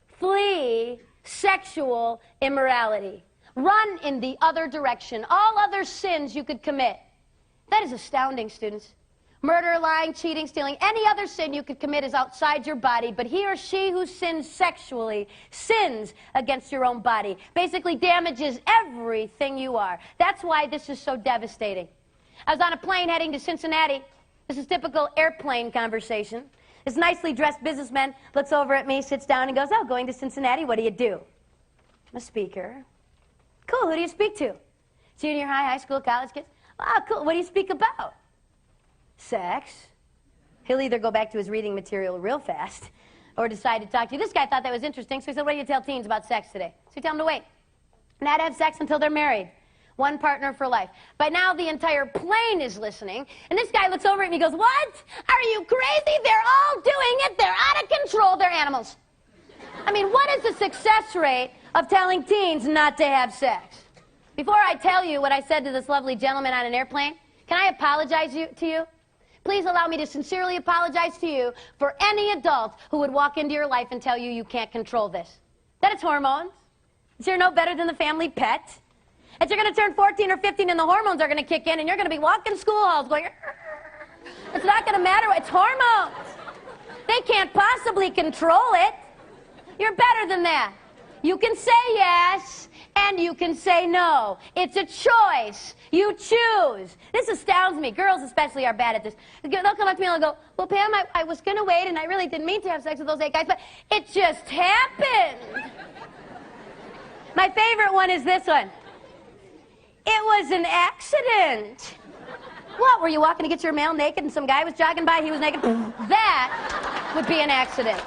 Speaker 1: Flee sexual immorality. Run in the other direction. All other sins you could commit. That is astounding, students. Murder, lying, cheating, stealing, any other sin you could commit is outside your body, but he or she who sins sexually sins against your own body. Basically damages everything you are. That's why this is so devastating. I was on a plane heading to Cincinnati. This is typical airplane conversation. This nicely dressed businessman looks over at me, sits down, and goes, oh, going to Cincinnati, what do you do? I'm a speaker. Cool, who do you speak to? Junior high, high school, college kids? Oh, cool, what do you speak about? Sex. He'll either go back to his reading material real fast or decide to talk to you. This guy thought that was interesting, so he said, what do you tell teens about sex today? So you tell them to wait. Not to have sex until they're married. One partner for life. By now, the entire plane is listening, and this guy looks over at me and he goes, what? Are you crazy? They're all doing it. They're out of control. They're animals. I mean, what is the success rate of telling teens not to have sex? Before I tell you what I said to this lovely gentleman on an airplane, can I apologize to you? Please allow me to sincerely apologize to you for any adult who would walk into your life and tell you you can't control this. That it's hormones. You're no better than the family pet. That you're going to turn 14 or 15 and the hormones are going to kick in and you're going to be walking school halls going, it's not going to matter. It's hormones. They can't possibly control it. You're better than that. You can say yes and you can say no. It's a choice. You choose. This astounds me. Girls especially are bad at this. They'll come up to me and they'll go, well, Pam, I was going to wait and I really didn't mean to have sex with those 8 guys, but it just happened. My favorite one is this one. It was an accident. What, were you walking to get your mail naked and some guy was jogging by, he was naked? That would be an accident.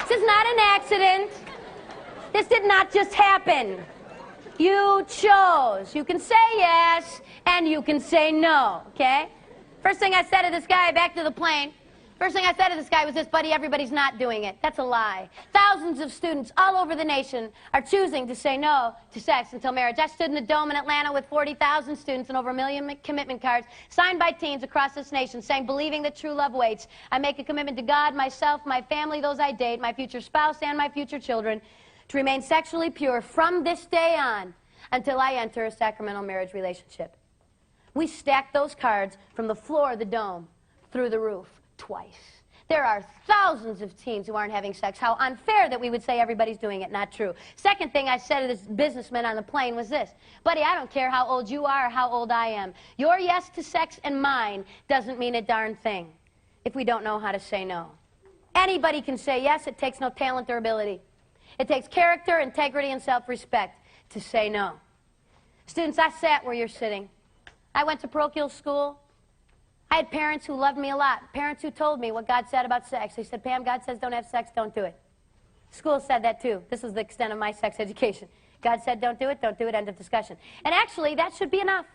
Speaker 1: This is not an accident. This did not just happen. You chose. You can say yes and you can say no, okay? First thing I said to this guy, back to the plane, first thing I said to this guy was this, buddy, everybody's not doing it. That's a lie. Thousands of students all over the nation are choosing to say no to sex until marriage. I stood in the Dome in Atlanta with 40,000 students and over 1 million commitment cards signed by teens across this nation saying, believing that true love waits. I make a commitment to God, myself, my family, those I date, my future spouse, and my future children to remain sexually pure from this day on until I enter a sacramental marriage relationship. We stacked those cards from the floor of the Dome through the roof. Twice. There are thousands of teens who aren't having sex. How unfair that we would say everybody's doing it. Not true. Second thing I said to this businessman on the plane was this. Buddy, I don't care how old you are or how old I am. Your yes to sex and mine doesn't mean a darn thing if we don't know how to say no. Anybody can say yes. It takes no talent or ability. It takes character, integrity, and self-respect to say no. Students, I sat where you're sitting. I went to parochial school. I had parents who loved me a lot, parents who told me what God said about sex. They said, Pam, God says don't have sex, don't do it. School said that too. This was the extent of my sex education. God said don't do it, end of discussion. And actually, that should be enough.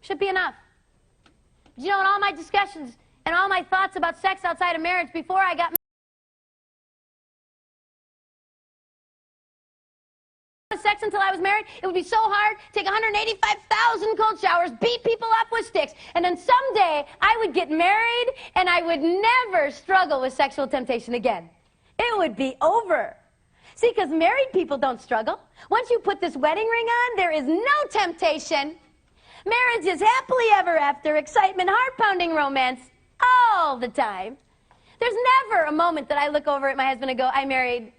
Speaker 1: Should be enough. You know, in all my discussions and all my thoughts about sex outside of marriage before I got sex until I was married, it would be so hard, take 185,000 cold showers, beat people up with sticks, and then someday I would get married and I would never struggle with sexual temptation again. It would be over. See, because married people don't struggle. Once you put this wedding ring on, there is no temptation. Marriage is happily ever after, excitement, heart-pounding romance all the time. There's never a moment that I look over at my husband and go, I married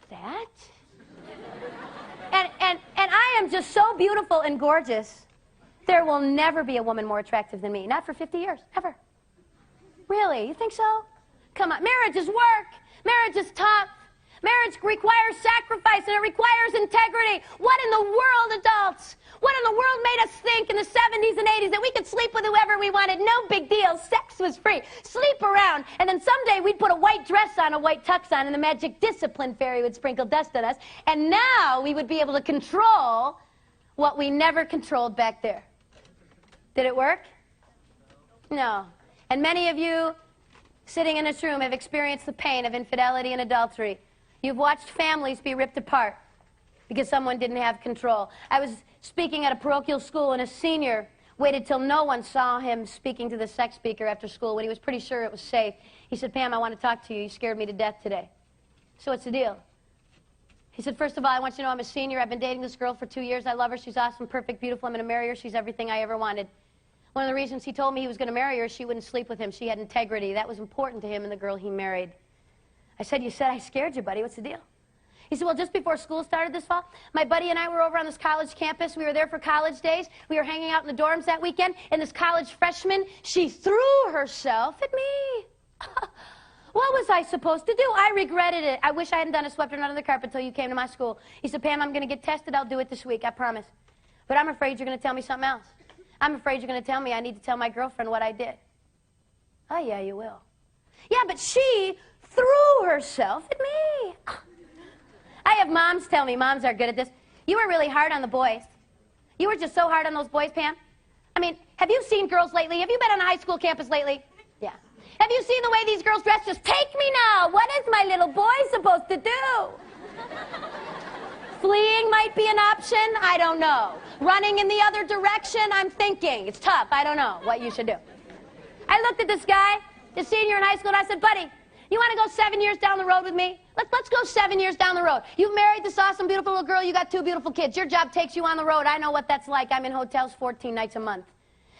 Speaker 1: that? And I am just so beautiful and gorgeous. There will never be a woman more attractive than me. Not for 50 years, ever. Really? You think so? Come on. Marriage is work. Marriage is tough. Marriage requires sacrifice and it requires integrity. What in the world, adults? What in the world made us think in the 70s and 80s that we could sleep with whoever we wanted? No big deal. Sex was free. Sleep around. And then someday we'd put a white dress on, a white tux on, and the magic discipline fairy would sprinkle dust on us. And now we would be able to control what we never controlled back there. Did it work? No. And many of you sitting in this room have experienced the pain of infidelity and adultery. You've watched families be ripped apart because someone didn't have control. I was speaking at a parochial school, and a senior waited till no one saw him speaking to the sex speaker after school when he was pretty sure it was safe. He said, Pam, I want to talk to you. You scared me to death today. So what's the deal? He said, first of all, I want you to know I'm a senior. I've been dating this girl for 2 years. I love her. She's awesome, perfect, beautiful. I'm going to marry her. She's everything I ever wanted. One of the reasons he told me he was going to marry her is she wouldn't sleep with him. She had integrity. That was important to him and the girl he married. I said, you said I scared you, buddy. What's the deal? He said, well, just before school started this fall, my buddy and I were over on this college campus. We were there for college days. We were hanging out in the dorms that weekend, and this college freshman, she threw herself at me. What was I supposed to do? I regretted it. I wish I hadn't done it, swept her under the carpet until you came to my school. He said, Pam, I'm going to get tested. I'll do it this week, I promise. But I'm afraid you're going to tell me something else. I'm afraid you're going to tell me I need to tell my girlfriend what I did. Oh, yeah, you will. Yeah, but she threw herself at me. I have moms tell me, moms are good at this, you were really hard on the boys. You were just so hard on those boys, Pam. I mean, have you seen girls lately? Have you been on a high school campus lately? Yeah. Have you seen the way these girls dress? Just take me now. What is my little boy supposed to do? Fleeing might be an option. I don't know. Running in the other direction, I'm thinking. It's tough. I don't know what you should do. I looked at this guy, the senior in high school, and I said, buddy, You want to go 7 years down the road with me? Let's go 7 years down the road. You've married this awesome, beautiful little girl. You got 2 beautiful kids. Your job takes you on the road. I know what that's like. I'm in hotels 14 nights a month.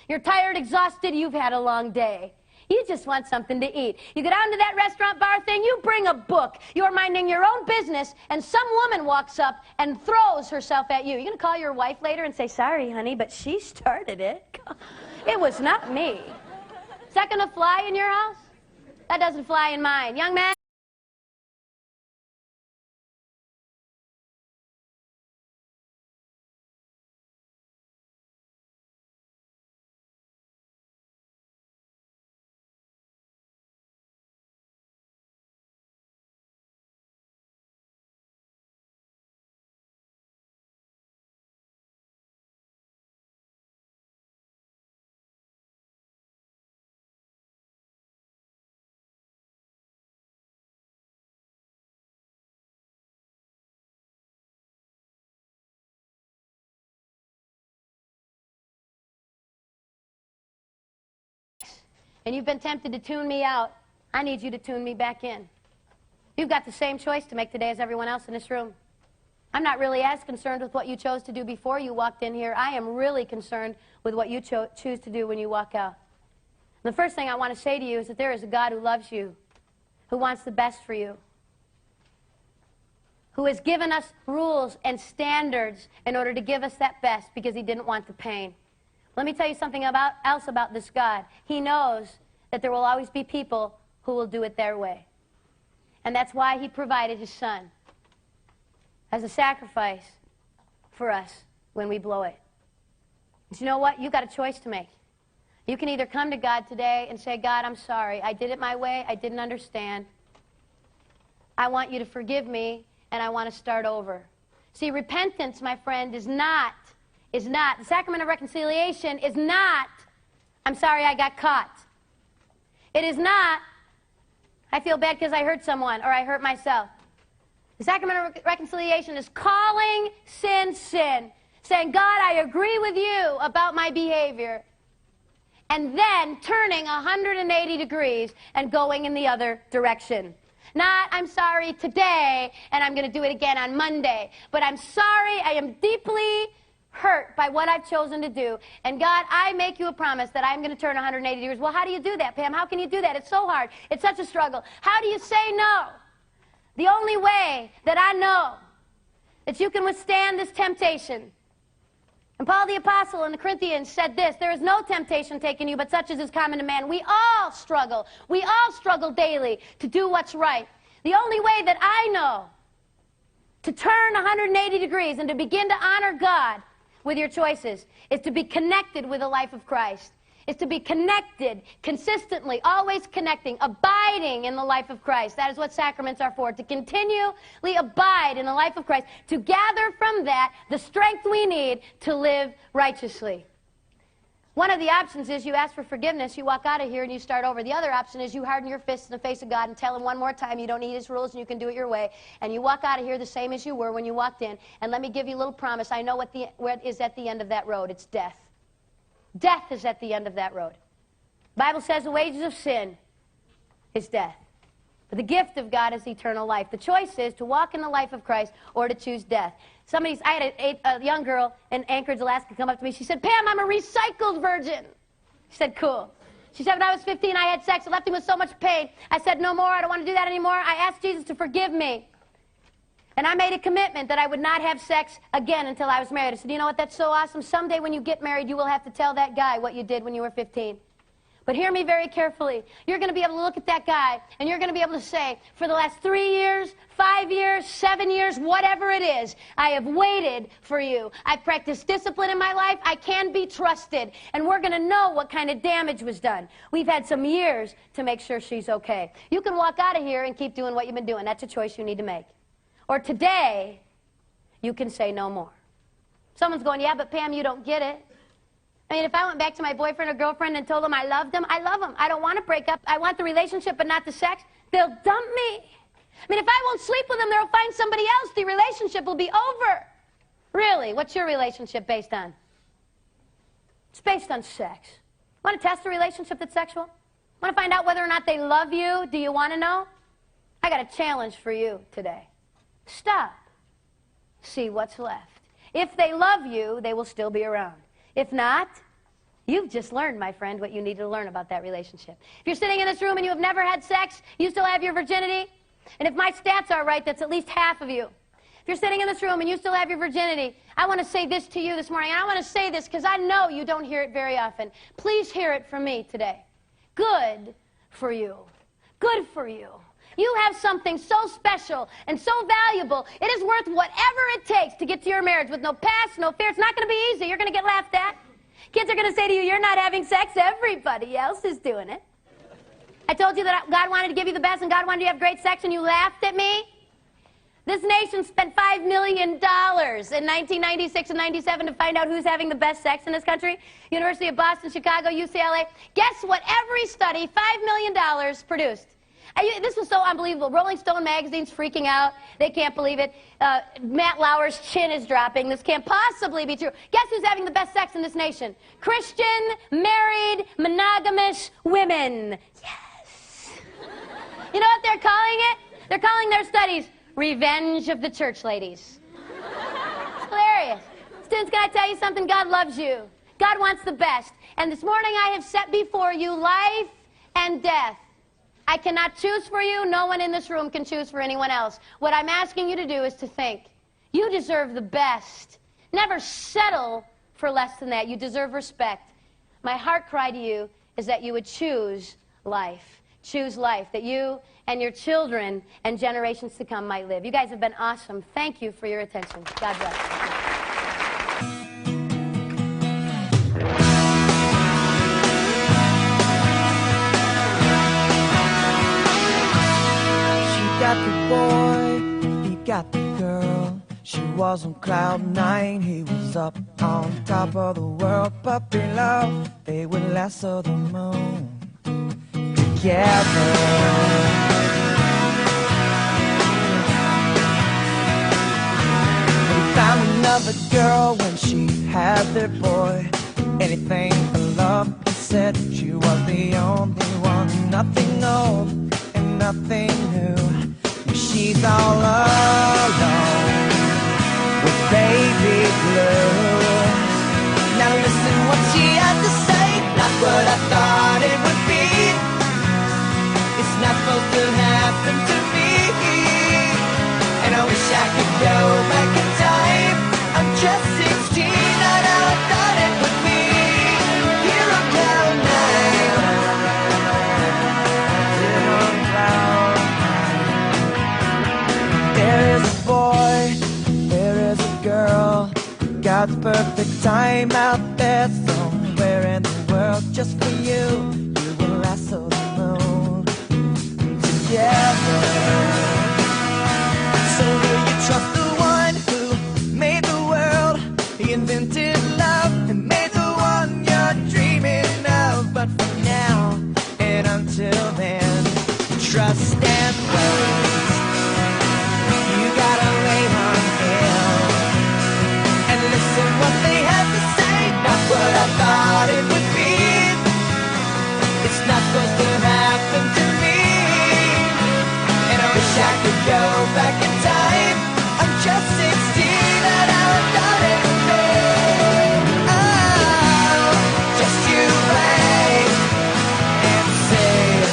Speaker 1: You're tired, exhausted. You've had a long day. You just want something to eat. You go down to that restaurant bar thing. You bring a book. You're minding your own business, and some woman walks up and throws herself at you. You're going to call your wife later and say, sorry, honey, but she started it. It was not me. Is that going to fly in your house? That doesn't fly in mine. Young man. And you've been tempted to tune me out. I need you to tune me back in. You've got the same choice to make today as everyone else in this room. I'm not really as concerned with what you chose to do before you walked in here. I am really concerned with what you choose to do when you walk out. And the first thing I want to say to you is that there is a God who loves you, who wants the best for you, who has given us rules and standards in order to give us that best because he didn't want the pain. Let me tell you something else about this God. He knows that there will always be people who will do it their way. And that's why he provided his son as a sacrifice for us when we blow it. But you know what? You've got a choice to make. You can either come to God today and say, God, I'm sorry. I did it my way. I didn't understand. I want you to forgive me, and I want to start over. See, repentance, my friend, is not, the sacrament of reconciliation is not, I'm sorry I got caught. It is not, I feel bad because I hurt someone or I hurt myself. The sacrament of reconciliation is calling sin, sin. Saying, God, I agree with you about my behavior. And then turning 180 degrees and going in the other direction. Not, I'm sorry today, and I'm going to do it again on Monday. But I'm sorry, I am deeply hurt by what I've chosen to do. And God, I make you a promise that I'm going to turn 180 degrees. Well, how do you do that, Pam? How can you do that? It's so hard. It's such a struggle. How do you say no? The only way that I know that you can withstand this temptation. And Paul the Apostle in the Corinthians said this, there is no temptation taken you, but such as is common to man. We all struggle. We all struggle daily to do what's right. The only way that I know to turn 180 degrees and to begin to honor God with your choices is to be connected with the life of Christ. Is to be connected consistently, always connecting, abiding in the life of Christ. That is what sacraments are for, to continually abide in the life of Christ, to gather from that the strength we need to live righteously. One of the options is you ask for forgiveness, you walk out of here and you start over. The other option is you harden your fists in the face of God and tell him one more time you don't need his rules and you can do it your way. And you walk out of here the same as you were when you walked in. And let me give you a little promise. I know what is at the end of that road. It's death. Death is at the end of that road. The Bible says the wages of sin is death. But the gift of God is eternal life. The choice is to walk in the life of Christ or to choose death. I had a young girl in Anchorage, Alaska come up to me. She said, Pam, I'm a recycled virgin. I said, cool. She said, when I was 15, I had sex. It left me with so much pain. I said, no more. I don't want to do that anymore. I asked Jesus to forgive me. And I made a commitment that I would not have sex again until I was married. I said, you know what, that's so awesome. Someday when you get married, you will have to tell that guy what you did when you were 15. But hear me very carefully. You're going to be able to look at that guy, and you're going to be able to say, for the last 3 years, 5 years, 7 years, whatever it is, I have waited for you. I've practiced discipline in my life. I can be trusted. And we're going to know what kind of damage was done. We've had some years to make sure she's okay. You can walk out of here and keep doing what you've been doing. That's a choice you need to make. Or today, you can say no more. Someone's going, yeah, but Pam, you don't get it. I mean, if I went back to my boyfriend or girlfriend and told them I loved them, I love them. I don't want to break up. I want the relationship but not the sex. They'll dump me. I mean, if I won't sleep with them, they'll find somebody else. The relationship will be over. Really? What's your relationship based on? It's based on sex. Want to test a relationship that's sexual? Want to find out whether or not they love you? Do you want to know? got a challenge for you today. Stop. See what's left. If they love you, they will still be around. If not, you've just learned, my friend, what you need to learn about that relationship. If you're sitting in this room and you have never had sex, you still have your virginity. And if my stats are right, that's at least half of you. If you're sitting in this room and you still have your virginity, I want to say this to you this morning. And I want to say this because I know you don't hear it very often. Please hear it from me today. Good for you. Good for you. You have something so special and so valuable. It is worth whatever it takes to get to your marriage with no past, no fear. It's not going to be easy. You're going to get laughed at. Kids are going to say to you, you're not having sex. Everybody else is doing it. I told you that God wanted to give you the best and God wanted you to have great sex and you laughed at me. This nation spent $5 million in 1996 and 97 to find out who's having the best sex in this country. University of Boston, Chicago, UCLA. Guess what every study, $5 million produced? This was so unbelievable. Rolling Stone magazine's freaking out. They can't believe it. Matt Lauer's chin is dropping. This can't possibly be true. Guess who's having the best sex in this nation? Christian, married, monogamous women. Yes. You know what they're calling it? They're calling their studies Revenge of the Church Ladies. It's hilarious. Students, can I tell you something? God loves you. God wants the best. And this morning I have set before you life and death. I cannot choose for you. No one in this room can choose for anyone else. What I'm asking you to do is to think. You deserve the best. Never settle for less than that. You deserve respect. My heart cry to you is that you would choose life. Choose life, that you and your children and generations to come might live. You guys have been awesome. Thank you for your attention. God bless.
Speaker 2: Got the boy, he got the girl. She was on cloud 9, he was up on top of the world. But below, they would lasso the moon together. He found another girl when she had their boy. Anything for love, he said. She was the only one. Nothing old and nothing new. She's all alone with baby blue. Now listen what she had to say. Not what I thought it would be. It's not supposed to happen to me. And I wish I could go back in time. I'm just 16, not how I thought it would be. Here on cloud 9. Here on cloud 9. There is a boy, there is a girl. God's perfect time out there somewhere in the world. Just for you, you will lasso the moon together. So will you trust the one who made the world? He invented love and made the one you're dreaming of. But for now and until then, trust and wait. You gotta wait on him and listen what they have to say. Not what I thought it would be. It's not supposed to happen to me. And I wish I could go back in time. I'm just 16 and I thought it would be. Oh, just you wait and see.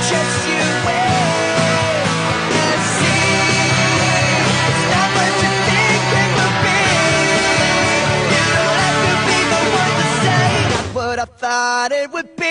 Speaker 2: Just you wait and see. It's not what you think it will be. You don't have to be the one to say not what I thought it would be.